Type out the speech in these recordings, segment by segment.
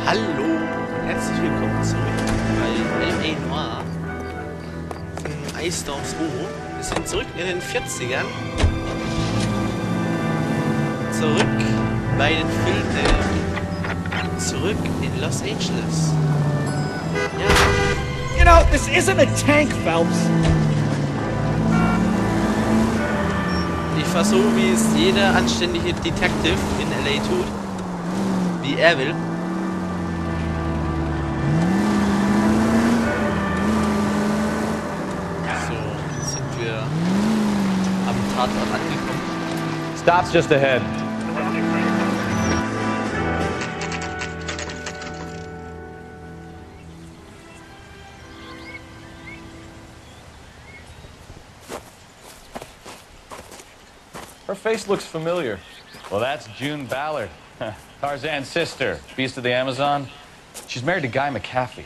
Hallo und herzlich willkommen zurück bei LA Noire von Eisdorfs Ruhe. Wir sind zurück in den 40ern. Zurück bei den Filmen. Zurück in Los Angeles. Ja. You know, this isn't a tank, Phelps. Ich versuche, wie es jeder anständige Detective in LA tut. Wie er will. So, sind wir am Tatort angekommen. Stop's just ahead. Her face looks familiar. Well, that's June Ballard, Tarzan's sister, beast of the Amazon. She's married to Guy McCaffey.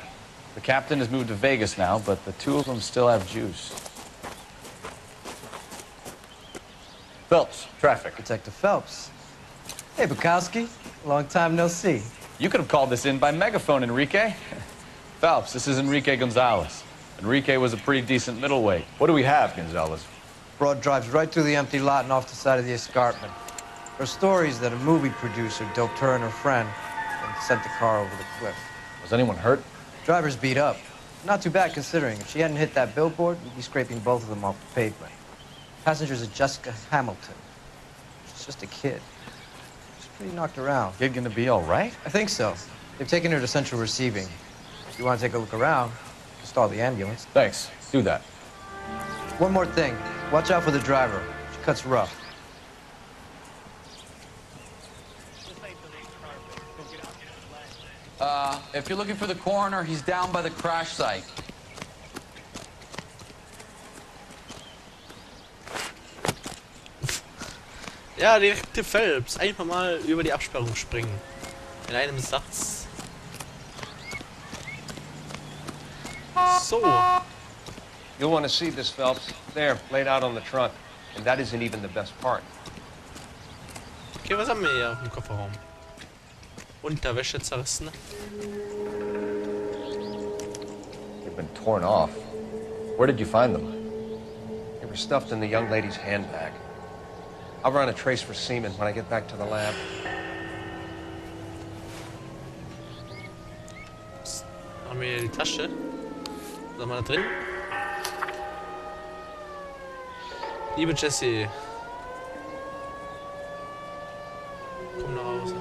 The captain has moved to Vegas now, but the two of them still have juice. Phelps, traffic. Detective Phelps. Hey, Bukowski. Long time no see. You could have called this in by megaphone, Enrique. Phelps, this is Enrique Gonzalez. Enrique was a pretty decent middleweight. What do we have, Gonzalez? Broad drives right through the empty lot and off the side of the escarpment. There are stories that a movie producer doped her and her friend and sent the car over the cliff. Was anyone hurt? Driver's beat up. Not too bad considering. If she hadn't hit that billboard, we'd be scraping both of them off the pavement. Passenger's a Jessica Hamilton. She's just a kid. She's pretty knocked around. Kid gonna be all right? I think so. They've taken her to central receiving. If you want to take a look around, you can stall the ambulance. Thanks. Do that. One more thing. Watch out for the driver. She cuts rough. If you're looking for the coroner, he's down by the crash site. Ja, Detektiv Phelps. Einfach mal über die Absperrung springen. In einem Satz. So. You'll want to see this, Phelps. There, laid out on the trunk. And that isn't even the best part. Okay, was haben wir hier auf dem Kofferraum? Unterwäsche zerrissen. They've been torn off. Where did you find them? They were stuffed in the young lady's handbag. I'll run a trace for semen when I get back to the lab. Haben wir hier die Tasche? Was haben wir da drin? Liebe Jessie. Komm nach Hause.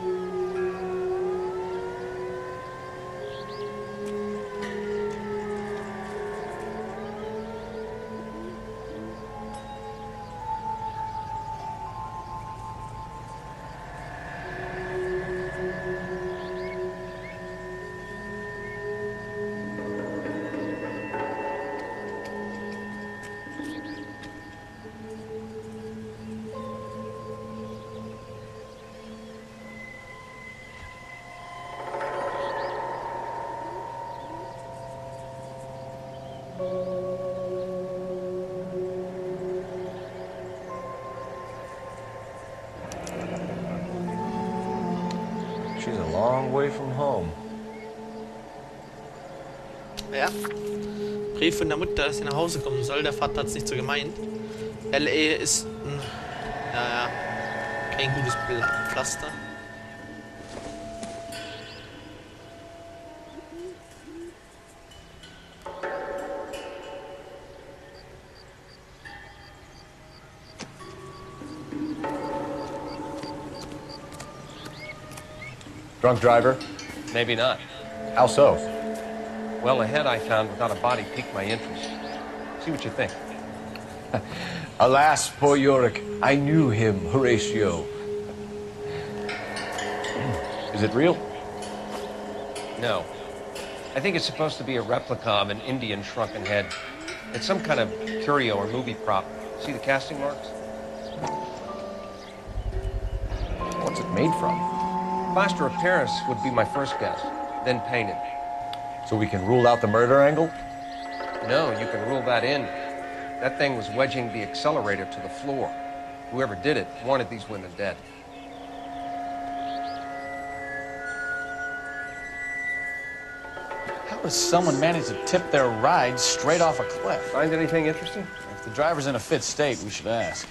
She's a long way from home. Ja. Brief von der Mutter, dass sie nach Hause kommen soll. Der Vater hat es nicht so gemeint. LA ist naja, kein gutes Pflaster. Drunk driver? Maybe not. How so? Well, the head I found without a body piqued my interest. See what you think. Alas, poor Yorick, I knew him, Horatio. Is it real? No. I think it's supposed to be a replica of an Indian shrunken head. It's some kind of curio or movie prop. See the casting marks? What's it made from? Plaster of Paris would be my first guess, then painted. So we can rule out the murder angle? No, you can rule that in. That thing was wedging the accelerator to the floor. Whoever did it wanted these women dead. How does someone manage to tip their ride straight off a cliff? Find anything interesting? If the driver's in a fit state, we should ask.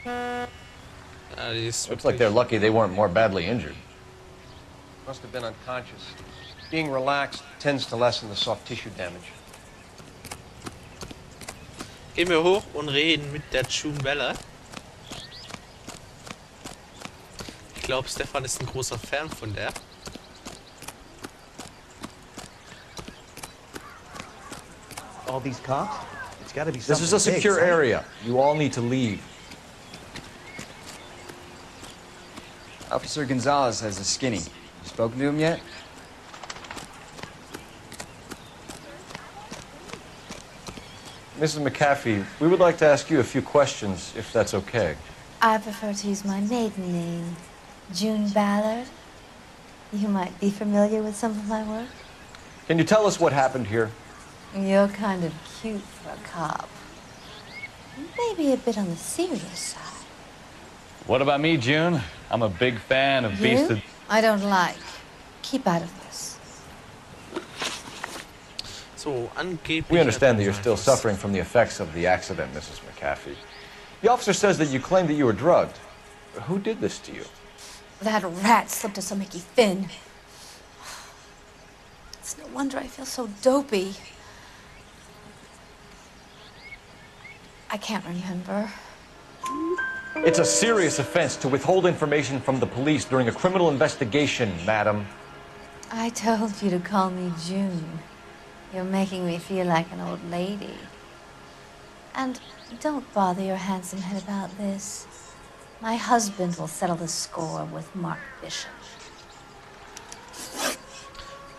Ja, die ist Looks like they're lucky they weren't more badly injured. Must have been unconscious. Being relaxed tends to lessen the soft tissue damage. Gehen wir hoch und reden mit der June Ballard. Ich glaube, Stefan ist ein großer Fan von der. All these cops? It's got to be This something is a big, secure right? area. You all need to leave. Officer Gonzalez has a skinny. You spoken to him yet? Mrs. McAfee, we would like to ask you a few questions, if that's okay. I prefer to use my maiden name, June Ballard. You might be familiar with some of my work. Can you tell us what happened here? You're kind of cute for a cop. Maybe a bit on the serious side. What about me, June? I'm a big fan of Beast You? of... I don't like. Keep out of this. So, angeblich... We understand that you're still suffering from the effects of the accident, Mrs. McAfee. The officer says that you claim that you were drugged. Who did this to you? That rat slipped us some Mickey Finn. It's no wonder I feel so dopey. I can't remember. It's a serious offense to withhold information from the police during a criminal investigation, madam. I told you to call me June. You're making me feel like an old lady. And don't bother your handsome head about this. My husband will settle the score with Mark Bishop.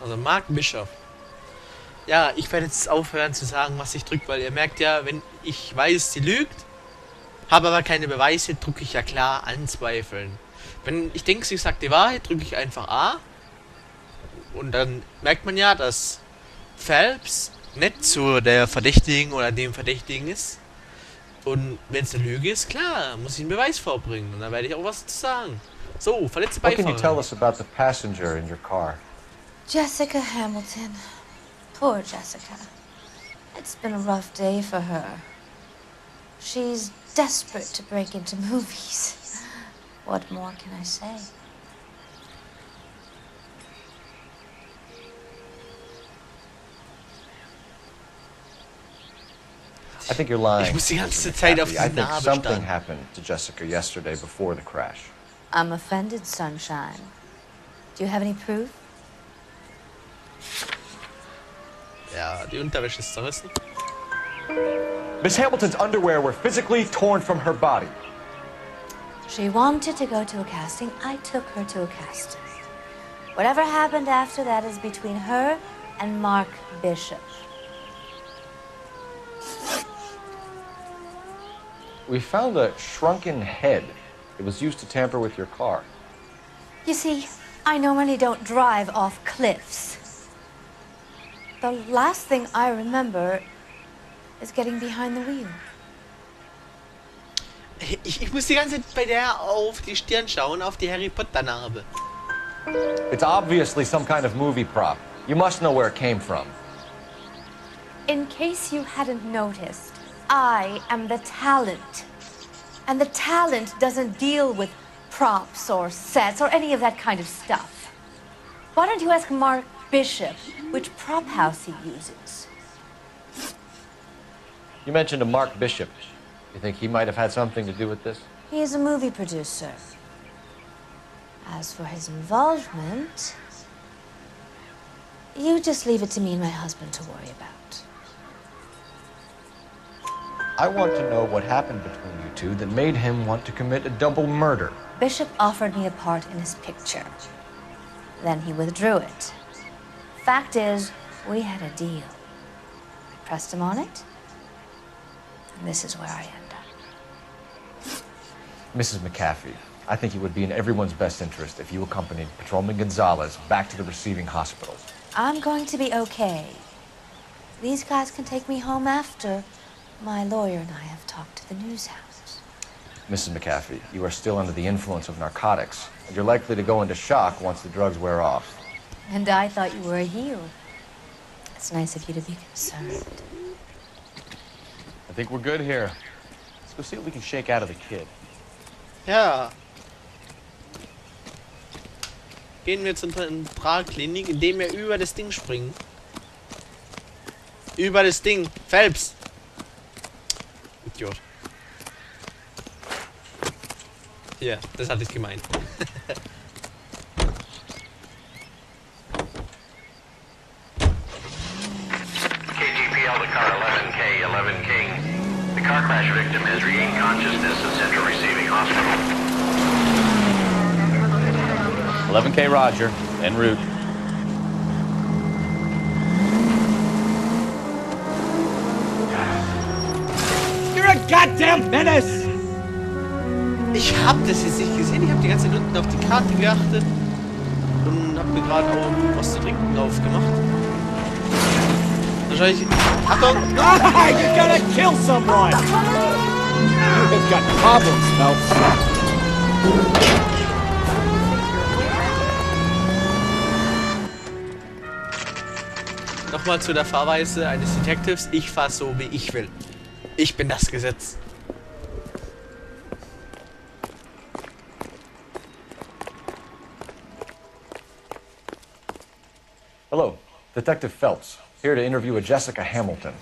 Also Mark Bishop. Ja, ich werde jetzt aufhören zu sagen, was ich drücke, weil ihr merkt ja, wenn ich weiß, sie lügt, habe aber keine Beweise, drücke ich ja klar anzweifeln. Wenn ich denke, sie sagt die Wahrheit, drücke ich einfach A. Und dann merkt man ja, dass Phelps nicht zu der Verdächtigen oder dem Verdächtigen ist. Und wenn es eine Lüge ist, klar, muss ich einen Beweis vorbringen. Und dann werde ich auch was zu sagen. So, verletzte What can you tell Beifahrer. us about the passenger in your car? Jessica Hamilton. Poor Jessica. It's been a rough day for her. She's desperate to break into movies. What more can I say? I think you're lying. Ich muss die ganze Mrs. Zeit auf McAfee. I die think Narbe something starren. happened to Jessica yesterday before the crash. I'm offended, Sunshine. Do you have any proof? Ja, die Unterwäsche ist zerrissen. Miss Hamilton's underwear were physically torn from her body. She wanted to go to a casting. I took her to a casting. Whatever happened after that is between her and Mark Bishop. We found a shrunken head. It was used to tamper with your car. You see, I normally don't drive off cliffs. The last thing I remember is getting behind the wheel. Ich muss die ganze Zeit bei der auf die Stirn schauen, auf die Harry Potter Narbe. It's obviously some kind of movie prop. You must know where it came from. In case you hadn't noticed, I am the talent. And the talent doesn't deal with props or sets or any of that kind of stuff. Why don't you ask Mark Bishop which prop house he uses? You mentioned a Mark Bishop. You think he might have had something to do with this? He is a movie producer. As for his involvement, you just leave it to me and my husband to worry about. I want to know what happened between you two that made him want to commit a double murder. Bishop offered me a part in his picture. Then he withdrew it. Fact is, we had a deal. I pressed him on it, and this is where I end up. Mrs. McAfee, I think it would be in everyone's best interest if you accompanied Patrolman Gonzalez back to the receiving hospital. I'm going to be okay. These guys can take me home after. My lawyer and I have talked to the news house. Mrs. McAfee, you are still under the influence of narcotics, and you're likely to go into shock once the drugs wear off. And I thought you were a heel. It's nice of you to be concerned. I think we're good here. Let's go see what we can shake out of the kid. Ja. Gehen wir zur Zentralklinik, indem wir über das Ding springen. Über das Ding. Phelps. Idiot. Ja, das hatte ich gemeint. KGPL to car 11K, 11 King. The car crash victim has regained consciousness at Central Receiving Hospital. 11K Roger, en route. You're a goddamn menace! Ich hab das jetzt nicht gesehen. Ich habe die ganze Zeit unten auf die Karte geachtet. Und hab mir gerade auch was zu trinken aufgemacht. Wahrscheinlich... Achtung! Ah, you're gonna kill someone! You've got problems, Phelps. Nochmal zu der Fahrweise eines Detectives. Ich fahre so, wie ich will. Ich bin das Gesetz. Hello, Detective Phelps, here to interview a Jessica Hamilton.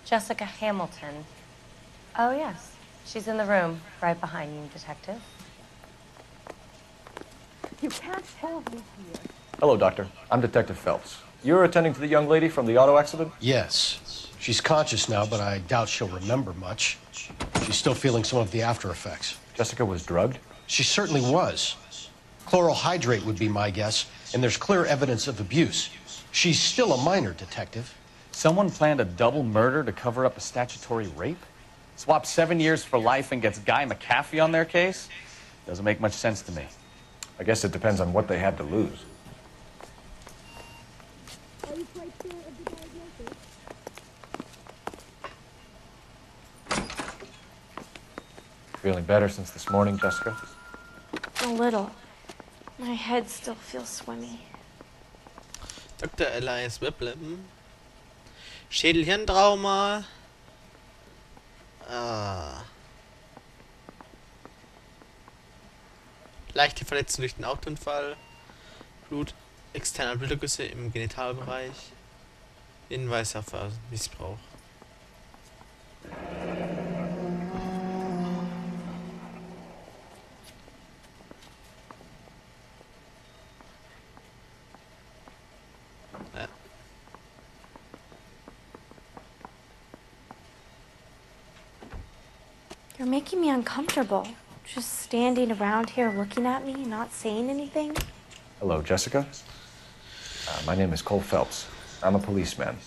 Jessica Hamilton. Oh, yes. She's in the room, right behind you, Detective. You can't hold me here. Hello, Doctor. I'm Detective Phelps. You're attending to the young lady from the auto accident? Yes. She's conscious now, but I doubt she'll remember much. She's still feeling some of the after effects. Jessica was drugged? She certainly was. Chloral hydrate would be my guess, and there's clear evidence of abuse. She's still a minor, Detective. Someone planned a double murder to cover up a statutory rape? Swap 7 years for life and gets Guy McAfee on their case? Doesn't make much sense to me. I guess it depends on what they had to lose. Feeling better since this morning, Jessica? A little. My head still feels swimmy. Dr. Elias Whiplam. Schädel-Hirntrauma. Leichte Verletzung durch den Autounfall. Blut, externer Blutergüsse im Genitalbereich. Hinweis auf Missbrauch. You're making me uncomfortable. Just standing around here looking at me, not saying anything. Hello, Jessica. My name is Cole Phelps. I'm a policeman.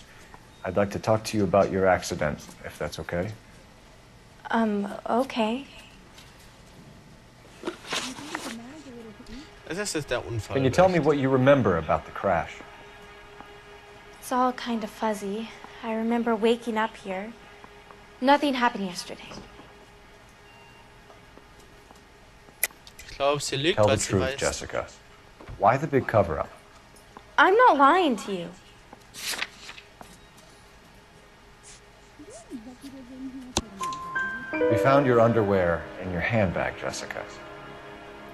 I'd like to talk to you about your accident, if that's okay. Okay. Das ist der Unfall. Can you tell me what you remember about the crash? It's all kind of fuzzy. I remember waking up here. Nothing happened yesterday. Ich glaube, sie lügt, Tell the weil sie truth, weiß. Jessica. Why the big cover-up? I'm not lying to you. We found your underwear in your handbag, Jessica.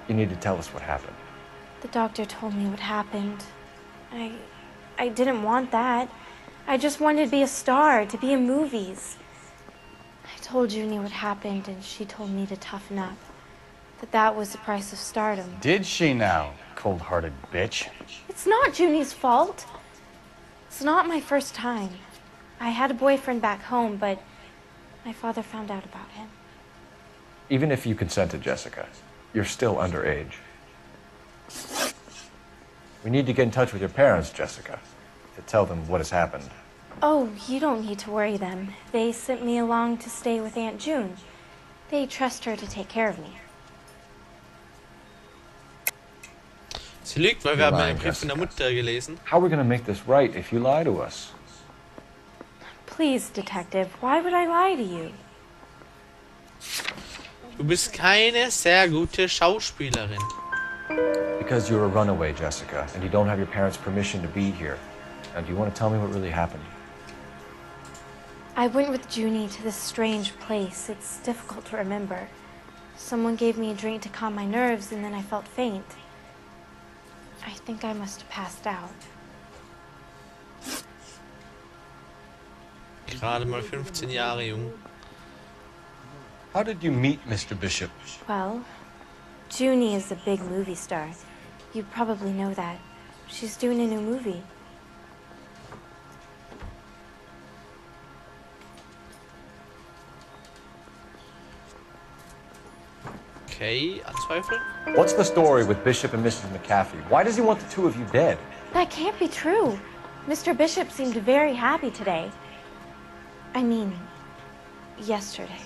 You need to tell us what happened. The doctor told me what happened. I didn't want that. I just wanted to be a star, to be in movies. I told Junie what happened, and she told me to toughen up. That was the price of stardom. Did she now, cold-hearted bitch? It's not Junie's fault. It's not my first time. I had a boyfriend back home, but my father found out about him. Even if you consented, Jessica, you're still underage. We need to get in touch with your parents, Jessica, to tell them what has happened. Oh, you don't need to worry them. They sent me along to stay with Aunt June. They trust her to take care of me. Sie lügt, weil wir haben einen Brief von der Mutter gelesen. How are we going to make this right if you lie to us? Please, Detective, why would I lie to you? Du bist keine sehr gute Schauspielerin. Because you're a runaway, Jessica, and you don't have your parents' permission to be here. Now, do you want to tell me what really happened? I went with Junie to this strange place. It's difficult to remember. Someone gave me a drink to calm my nerves, and then I felt faint. I think I must have passed out. Gerade mal 15 Jahre jung. How did you meet Mr. Bishop? Well, Junie is a big movie star. You probably know that. She's doing a new movie. Okay, anzweifeln? What's the story with Bishop and Mrs. McAfee? Why does he want the two of you dead? That can't be true. Mr. Bishop seemed very happy today. I mean, yesterday.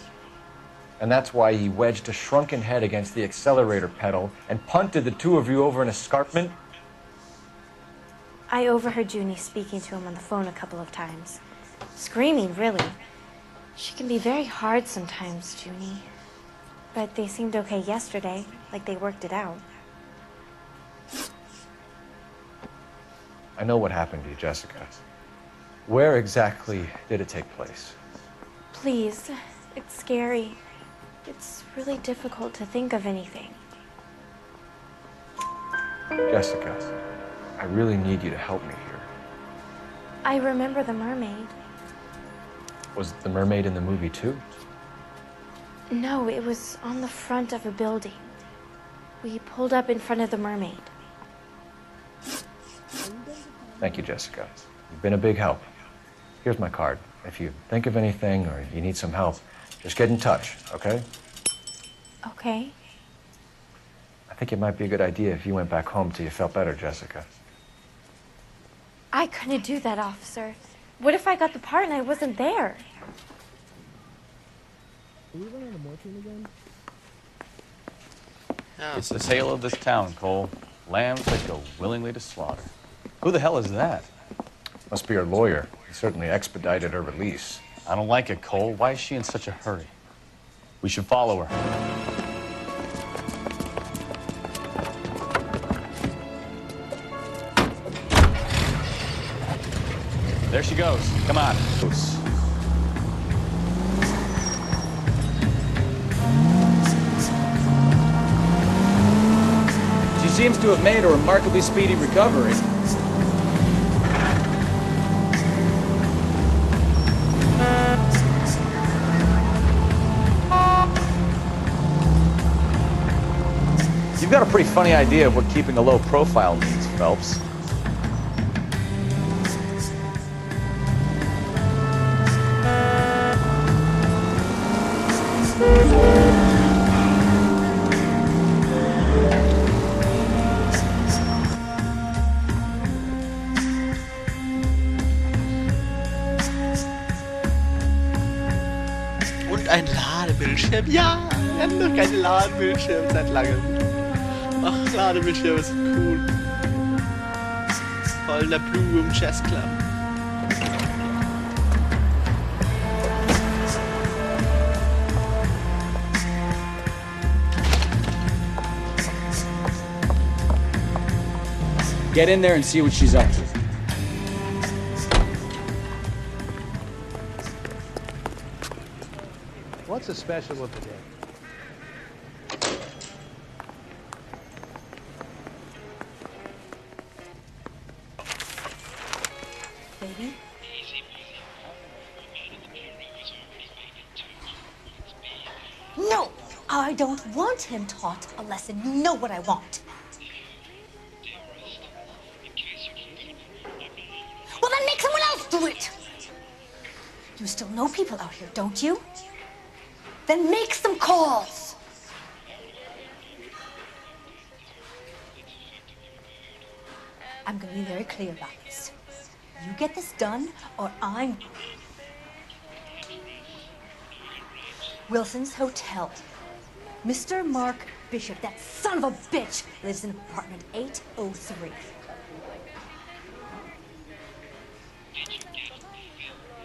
And that's why he wedged a shrunken head against the accelerator pedal and punted the two of you over an escarpment? I overheard Junie speaking to him on the phone a couple of times. Screaming, really. She can be very hard sometimes, Junie. But they seemed okay yesterday, like they worked it out. I know what happened to you, Jessica. Where exactly did it take place? Please, it's scary. It's really difficult to think of anything. Jessica, I really need you to help me here. I remember the mermaid. Was the mermaid in the movie too? No, it was on the front of a building. We pulled up in front of the mermaid. Thank you, Jessica. You've been a big help. Here's my card. If you think of anything or you need some help, just get in touch, okay? Okay. I think it might be a good idea if you went back home till you felt better, Jessica. I couldn't do that, officer. What if I got the part and I wasn't there? It's the tale of this town, Cole. Lambs that go willingly to slaughter. Who the hell is that? Must be her lawyer. He certainly expedited her release. I don't like it, Cole. Why is she in such a hurry? We should follow her. There she goes. Come on. She seems to have made a remarkably speedy recovery. You've got a pretty funny idea of what keeping a low profile means, Phelps. Und ein Ladebildschirm. Ja, wir haben noch keine Ladebildschirme seit langem. Ach, Ladebildschirme sind cool. Voll der Blue im Jazz Club. Get in there and see what she's up to. What's so special with the day? Baby? No! I don't want him taught a lesson. You know what I want. Well, then make someone else do it! You still know people out here, don't you? Then make some calls! I'm gonna be very clear about this. You get this done, or I'm... Wilson's Hotel. Mr. Mark Bishop, that son of a bitch, lives in apartment 803.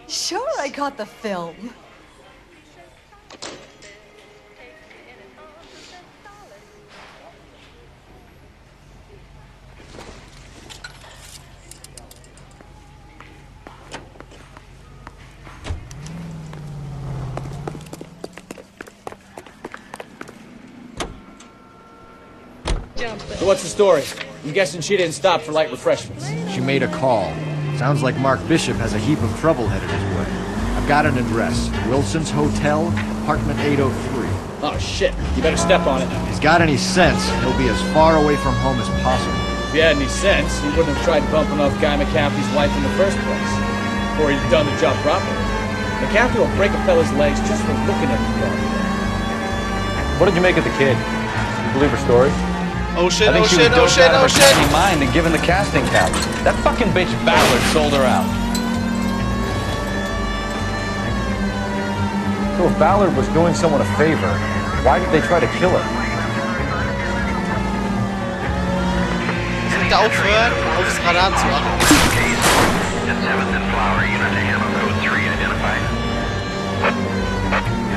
Sure, I got the film. So what's the story? I'm guessing she didn't stop for light refreshments. She made a call. Sounds like Mark Bishop has a heap of trouble headed his way. I've got an address. Wilson's Hotel, apartment 803. Oh shit, you better step on it. If he's got any sense, he'll be as far away from home as possible. If he had any sense, he wouldn't have tried bumping off Guy McCaffrey's wife in the first place. Or he'd done the job properly. McCaffrey will break a fella's legs just for looking at the dog. What did you make of the kid? You believe her story? Oh shit, I think oh she shit, was oh doped shit, out of oh her shit! tiny mind and given the casting couch. That fucking bitch Ballard sold her out. So if Ballard was doing someone a favor, why did they try to kill her? Sind da aufhören, aufs Radar zu achten? At 7th and Flower, unit to Ammo code 3 identified.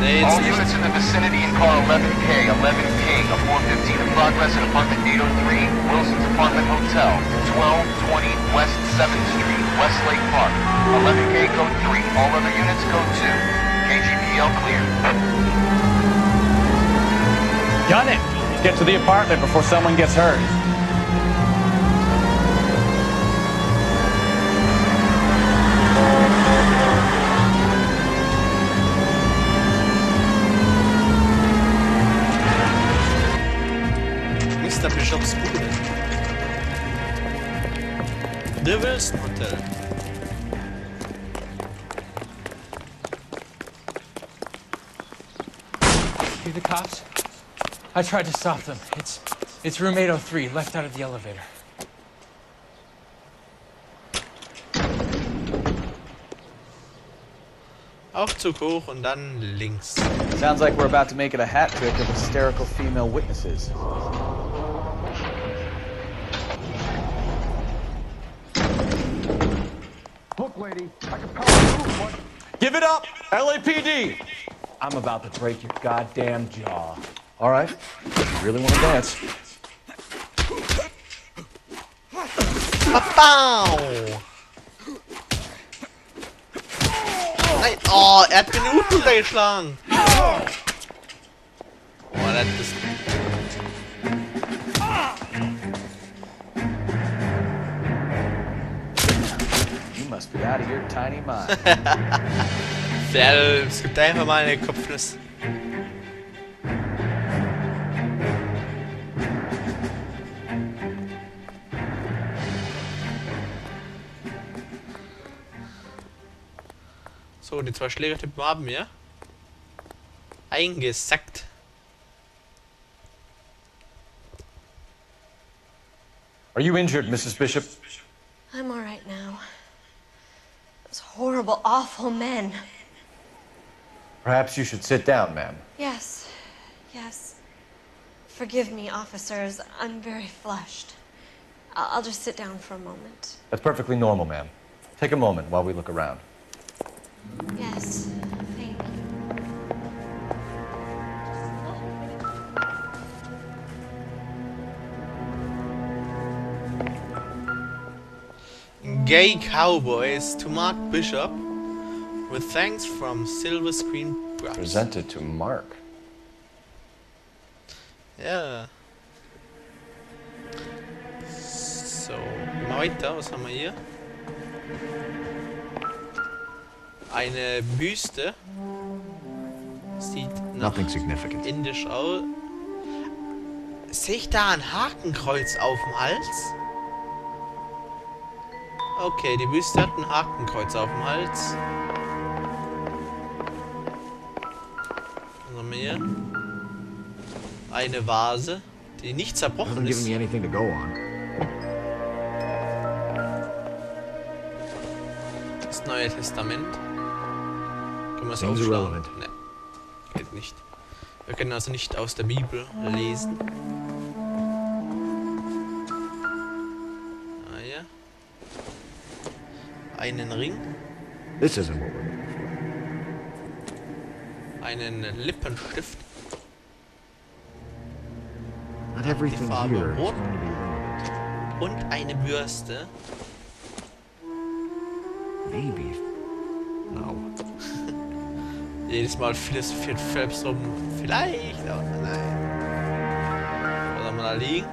Nee, All jetzt nicht. units in the vicinity in car 11K, 11 King, a 415 in progress at apartment 803, Wilson's Apartment Hotel, 1220 West 7th Street, Westlake Park. 11K code 3, all other units code 2. KGPL clear. Gun it! Get to the apartment before someone gets hurt. Mr. Bishops Bude. The Wilson Hotel. You the cops? I tried to stop them. It's room 803, left out of the elevator. Aufzug hoch und dann links. Sounds like we're about to make it a hat trick of hysterical female witnesses. Look, lady, I can probably move one. Give it up! LAPD! I'm about to break your goddamn jaw. All right, if you really want to dance. Pow! Nein, oh, er hat den Hut runtergeschlagen. Oh, das ist... You must be out of your tiny mind. Es gibt einfach mal eine Kopfnuss. So, die zwei Schlägertypen haben wir eingesackt. Are you injured, Mrs. Bishop? I'm all right now. Those horrible, awful men. Perhaps you should sit down, ma'am. Yes, yes. Forgive me, officers. I'm very flushed. I'll just sit down for a moment. That's perfectly normal, ma'am. Take a moment while we look around. Yes, thank you. Gay Cowboys to Mark Bishop with thanks from Silver Screen Brothers. Presented to Mark. Ja. So, mal weiter. Was haben wir hier? Eine Büste. Sieht nach Nothing significant. indisch aus. Sehe ich da ein Hakenkreuz auf dem Hals? Okay, die Büste hat ein Hakenkreuz auf dem Hals. Was haben wir hier? Eine Vase, die nicht zerbrochen Hasn't ist. given me anything to go on. Das Neue Testament. Können wir es Seems aufschlagen? irrelevant. Ne, geht nicht. Wir können also nicht aus der Bibel lesen. Ah ja. Einen Ring. This isn't what we're looking for. Einen Lippenstift. Not everything Farbe here is rot. going to be relevant. Und eine Bürste. Maybe. No. Jedes Mal philosophiert Phelps rum. Vielleicht, aber nein. Was haben wir da liegen?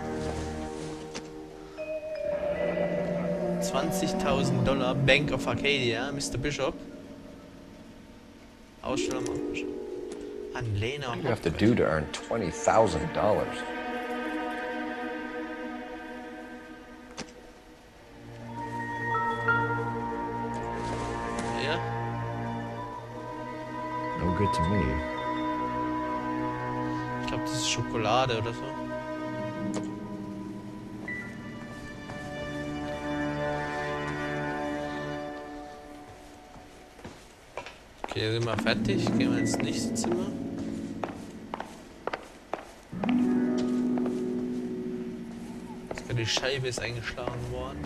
$20.000. Bank of Arcadia, Mr. Bishop. Ausstellung. Anlehner. What do you have to do to earn $20,000? Ja. No good to me. Ich glaube, das ist Schokolade oder so. Okay, sind wir fertig. Gehen wir ins nächste Zimmer. Sogar die Scheibe ist eingeschlagen worden.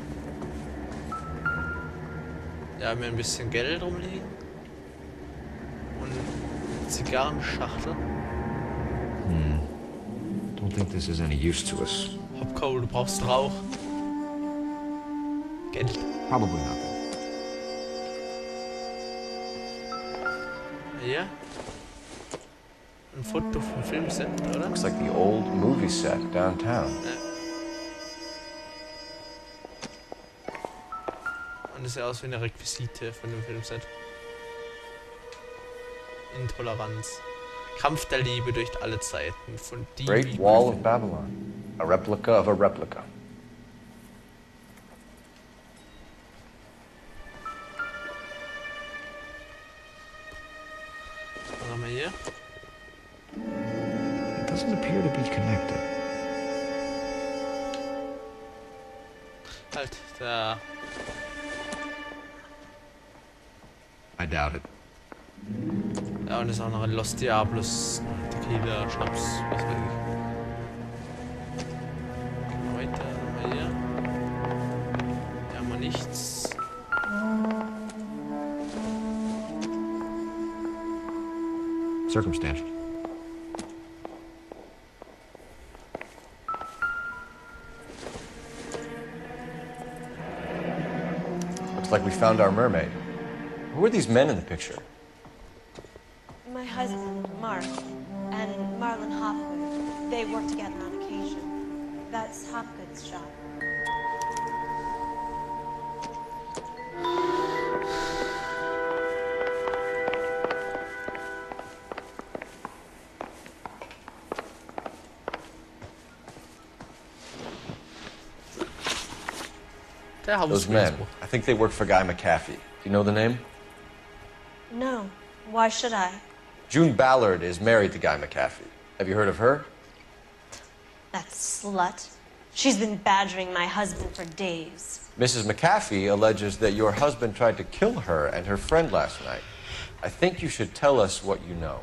Ja, haben wir ein bisschen Geld rumliegen. Und eine Zigarrenschachtel. Don't think this is any use to us. Hopcoal, du brauchst Rauch. Geld. Probably nothing. Ja. Ein Foto vom Filmset, oder? Looks like the old movie set downtown. Ja. Und das sieht aus wie eine Requisite von dem Filmset. Intoleranz. Kampf der Liebe durch alle Zeiten. Von Great Wall of Babylon. A replica of a replica. Was haben wir hier? It doesn't appear to be connected. Halt, da. I doubt it. Ja, und das ist auch noch ein Los Diablos, Tequila, Schnaps, was weiß ich. Gehen wir weiter, was haben wir hier? Hier haben wir nichts. Circumstantial. Looks like we found our mermaid. Who are these men in the picture? My husband, Mark, and Marlon Hopgood. They work together on occasion. That's Hopgood's shop. Those men, I think they work for Guy McAfee. Do you know the name? No. Why should I? June Ballard is married to Guy McAfee. Have you heard of her? That slut. She's been badgering my husband for days. Mrs. McAfee alleges that your husband tried to kill her and her friend last night. I think you should tell us what you know.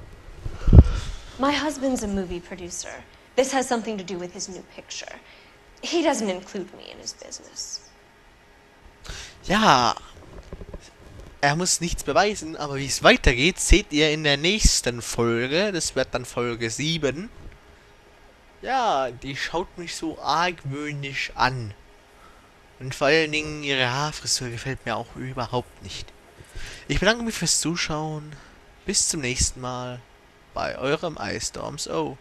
My husband's a movie producer. This has something to do with his new picture. He doesn't include me in his business. Ja, er muss nichts beweisen, aber wie es weitergeht, seht ihr in der nächsten Folge. Das wird dann Folge 7. Ja, die schaut mich so argwöhnisch an. Und vor allen Dingen ihre Haarfrisur gefällt mir auch überhaupt nicht. Ich bedanke mich fürs Zuschauen. Bis zum nächsten Mal bei eurem iStorms O.